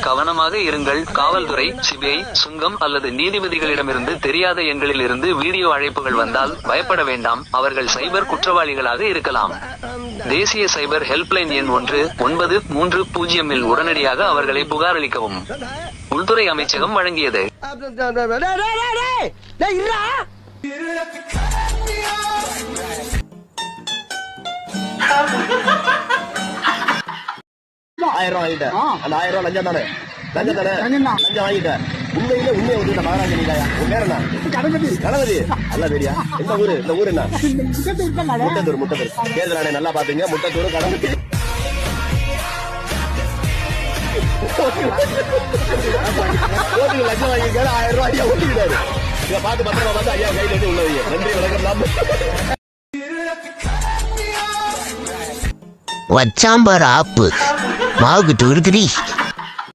கவனமாக இருங்கள். காவல்துறை, சிபிஐ, சுங்கம் அல்லது நீதிபதிகளிடமிருந்து தெரியாத எண்களில் இருந்து வீடியோ அழைப்புகள் வந்தால் பயப்பட வேண்டாம். அவர்கள் சைபர் குற்றவாளிகளாக இருக்கலாம். தேசிய சைபர் ஹெல்ப்லைன் எண் 1930 இல் உடனடியாக அவர்களை புகாரளிக்கவும். உள்துறை அமைச்சகம் வழங்கியது. ₹1000 வாங்கிட்டேன். அந்த ₹1000 லஞ்சம் தானே? லஞ்சம் வாங்கிட்டேன். உண்மையிலே உண்மையை வந்து மகாராஜா நீதாயா? உன் பேர் என்ன? கணபதி. நல்லா தெரியா? இந்த ஊர் என்ன? முட்டத்தூர். தேர்தல் ஆணையம் நல்லா பாத்துங்க. முட்டத்தூர் கணபதி. லஞ்சம் வாங்கிக்காரு. ₹1000 ஓட்டிக்கிட்டாரு. இதை பார்த்து பத்திரமா வந்து ஐயா கையில இருந்து உள்ளது. நன்றி, வணக்கம். வச்சாம்பார் ஆப்பு மாவுக்கு துருக்குறி